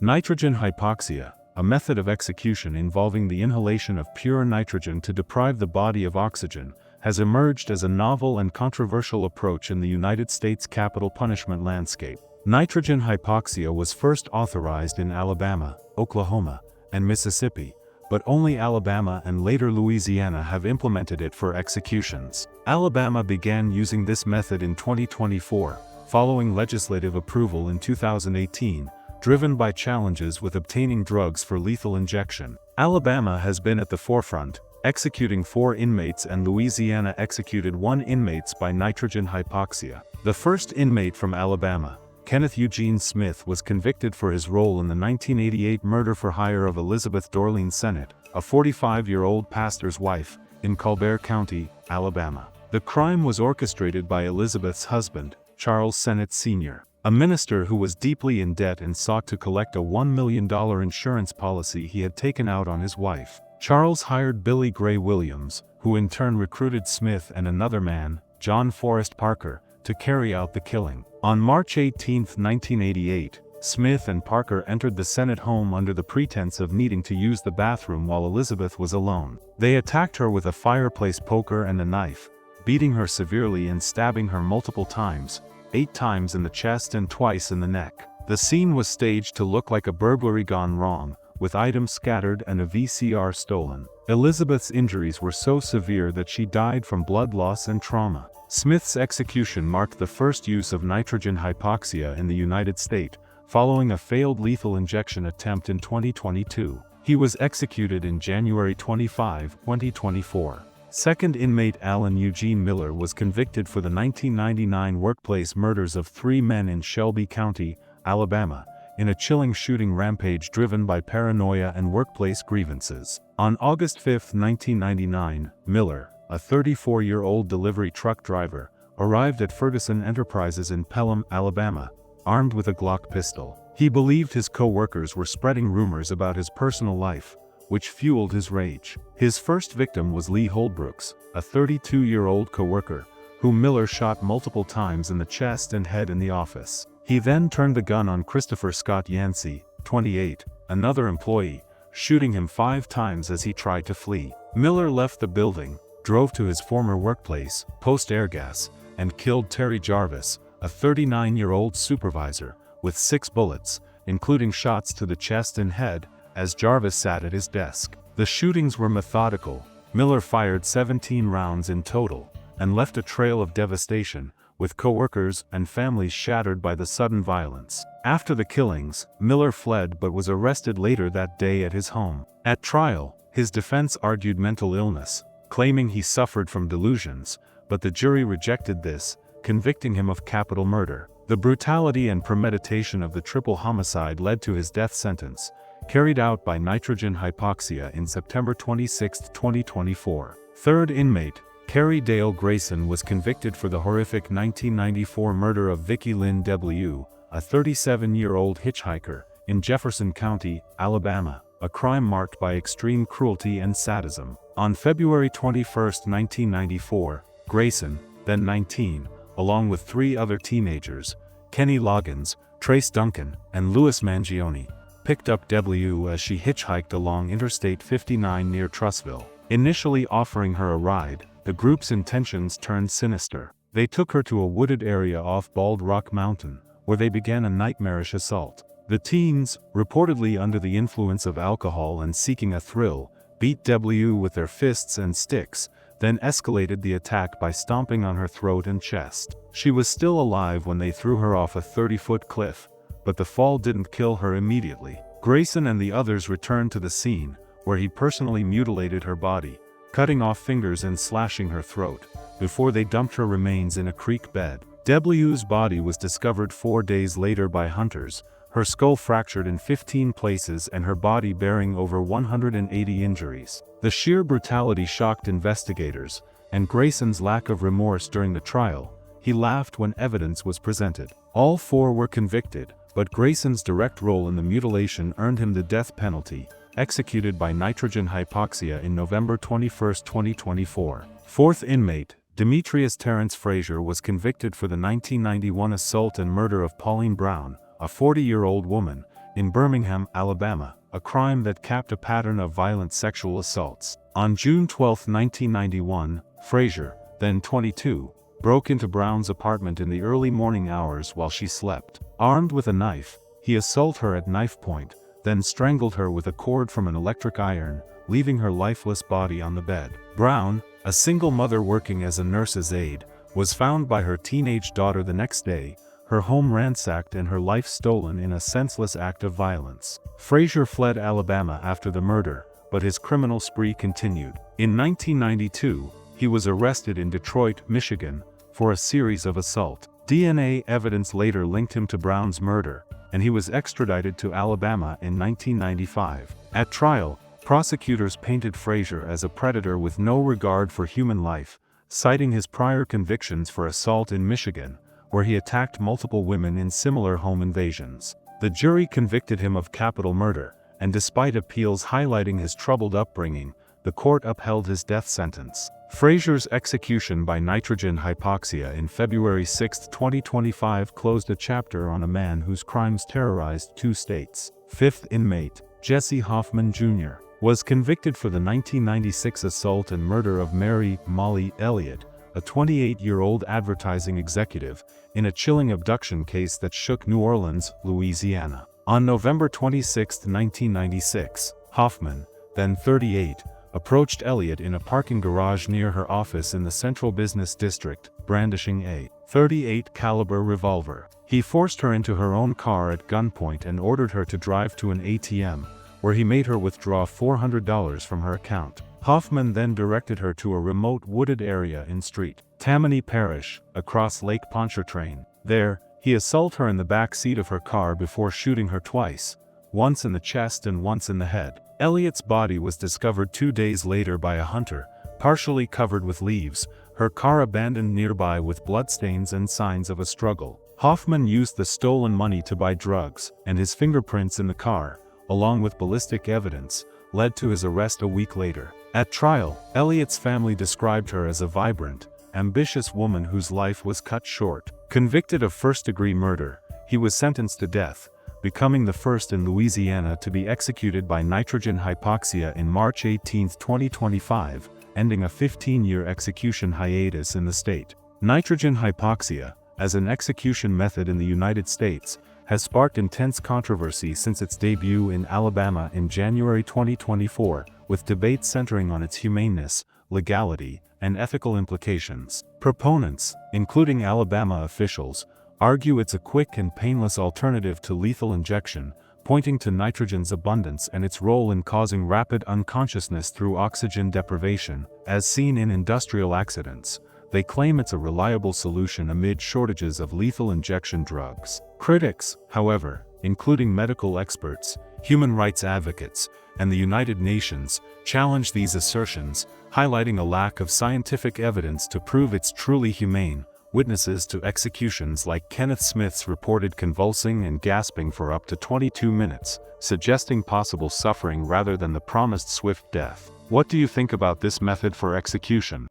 Nitrogenhypoxia, a method of execution involving the inhalation of pure nitrogen to deprive the body of oxygen, has emerged as a novel and controversial approach in the United States capital punishment landscape. Nitrogenhypoxia was first authorized in Alabama, Oklahoma, and Mississippi, but only Alabama and later Louisiana have implemented it for executions. Alabama began using this method in 2024, following legislative approval in 2018, driven by challenges with obtaining drugs for lethal injection. Alabama has been at the forefront, executing 4 inmates, and Louisiana executed 1 inmate by nitrogenhypoxia. The first inmate from Alabama, Kenneth Eugene Smith, was convicted for his role in the 1988 murder for hire of Elizabeth Dorleen Sennett, a 45-year-old pastor's wife, in Colbert County, Alabama. The crime was orchestrated by Elizabeth's husband, Charles Sennett Sr., a minister who was deeply in debt and sought to collect a $1 million insurance policy he had taken out on his wife. Charles hired Billy Gray Williams, who in turn recruited Smith and another man, John Forrest Parker, to carry out the killing. On March 18, 1988, Smith and Parker entered the Sennett home under the pretense of needing to use the bathroom while Elizabeth was alone. They attacked her with a fireplace poker and a knife, beating her severely and stabbing her multiple times, 8 times in the chest and twice in the neck. The scene was staged to look like a burglary gone wrong, with items scattered and a VCR stolen. Elizabeth's injuries were so severe that she died from blood loss and trauma. Smith's execution marked the first use of nitrogenhypoxia in the United States, following a failed lethal injection attempt in 2022. He was executed in January 25, 2024. Second inmate Alan Eugene Miller was convicted for the 1999 workplace murders of 3 men in Shelby County, Alabama, in a chilling shooting rampage driven by paranoia and workplace grievances. On August 5, 1999, Miller, a 34-year-old delivery truck driver, arrived at Ferguson Enterprises in Pelham, Alabama, armed with a Glock pistol. He believed his co-workers were spreading rumors about his personal life, which fueled his rage. His first victim was Lee Holbrooks, a 32-year-old co-worker, whom Miller shot multiple times in the chest and head in the office. He then turned the gun on Christopher Scott Yancey, 28, another employee, shooting him 5 times as he tried to flee. Miller left the building, drove to his former workplace, Post Airgas, and killed Terry Jarvis, a 39-year-old supervisor, with 6 bullets, including shots to the chest and head, as Jarvis sat at his desk. The shootings were methodical. Miller fired 17 rounds in total, and left a trail of devastation, with co-workers and families shattered by the sudden violence. After the killings, Miller fled but was arrested later that day at his home. At trial, his defense argued mental illness, claiming he suffered from delusions, but the jury rejected this, convicting him of capital murder. The brutality and premeditation of the triple homicide led to his death sentence, carried out by nitrogenhypoxia in September 26, 2024. Third inmate, Carey Dale Grayson, was convicted for the horrific 1994 murder of Vickie Deblieux, a 37-year-old hitchhiker, in Jefferson County, Alabama, a crime marked by extreme cruelty and sadism. On February 21, 1994, Grayson, then 19, along with 3 other teenagers, Kenny Loggins, Trace Duncan, and Louis Mangione, picked up Deblieux as she hitchhiked along Interstate 59 near Trussville. Initially offering her a ride, the group's intentions turned sinister. They took her to a wooded area off Bald Rock Mountain, where they began a nightmarish assault. The teens, reportedly under the influence of alcohol and seeking a thrill, beat Deblieux with their fists and sticks, then escalated the attack by stomping on her throat and chest. She was still alive when they threw her off a 30-foot cliff, but the fall didn't kill her immediately. Grayson and the others returned to the scene, where he personally mutilated her body, cutting off fingers and slashing her throat, before they dumped her remains in a creek bed. Deblieux's body was discovered 4 days later by hunters, her skull fractured in 15 places and her body bearing over 180 injuries. The sheer brutality shocked investigators, and Grayson's lack of remorse during the trial. He laughed when evidence was presented. All 4 were convicted, but Grayson's direct role in the mutilation earned him the death penalty, executed by nitrogenhypoxia in November 21, 2024. Fourth inmate, Demetrius Terrence Frazier, was convicted for the 1991 assault and murder of Pauline Brown, a 40-year-old woman, in Birmingham, Alabama, a crime that capped a pattern of violent sexual assaults. On June 12, 1991, Frazier, then 22, broke into Brown's apartment in the early morning hours while she slept. Armed with a knife, he assaulted her at knife point, then strangled her with a cord from an electric iron, leaving her lifeless body on the bed. Brown, a single mother working as a nurse's aide, was found by her teenage daughter the next day, her home ransacked and her life stolen in a senseless act of violence. Frazier fled Alabama after the murder, but his criminal spree continued. In 1992, he was arrested in Detroit, Michigan, for a series of assaults. DNA evidence later linked him to Brown's murder, and he was extradited to Alabama in 1995. At trial, prosecutors painted Frazier as a predator with no regard for human life, citing his prior convictions for assault in Michigan, where he attacked multiple women in similar home invasions. The jury convicted him of capital murder, and despite appeals highlighting his troubled upbringing, the court upheld his death sentence. Frazier's execution by nitrogen-hypoxia in February 6, 2025 closed a chapter on a man whose crimes terrorized 2 states. 5th inmate, Jesse Hoffman Jr., was convicted for the 1996 assault and murder of Mary Molly Elliott, a 28-year-old advertising executive, in a chilling abduction case that shook New Orleans, Louisiana. On November 26, 1996, Hoffman, then 38, approached Elliott in a parking garage near her office in the Central Business District, brandishing a .38 caliber revolver. He forced her into her own car at gunpoint and ordered her to drive to an ATM, where he made her withdraw $400 from her account. Hoffman then directed her to a remote wooded area in St. Tammany Parish, across Lake Pontchartrain. There, he assaulted her in the back seat of her car before shooting her twice, once in the chest and once in the head. Elliott's body was discovered 2 days later by a hunter, partially covered with leaves, her car abandoned nearby with bloodstains and signs of a struggle. Hoffman used the stolen money to buy drugs, and his fingerprints in the car, along with ballistic evidence, led to his arrest a week later. At trial, Elliott's family described her as a vibrant, ambitious woman whose life was cut short. Convicted of first-degree murder, he was sentenced to death, becoming the first in Louisiana to be executed by nitrogen hypoxia in March 18, 2025, ending a 15-year execution hiatus in the state. Nitrogen hypoxia, as an execution method in the United States, has sparked intense controversy since its debut in Alabama in January 2024, with debates centering on its humaneness, legality, and ethical implications. Proponents, including Alabama officials, argue it's a quick and painless alternative to lethal injection, pointing to nitrogen's abundance and its role in causing rapid unconsciousness through oxygen deprivation, as seen in industrial accidents. They claim it's a reliable solution amid shortages of lethal injection drugs. Critics, however, including medical experts, human rights advocates, and the United Nations, challenge these assertions, highlighting a lack of scientific evidence to prove it's truly humane. Witnesses to executions like Kenneth Smith's reported convulsing and gasping for up to 22 minutes, suggesting possible suffering rather than the promised swift death. What do you think about this method for execution?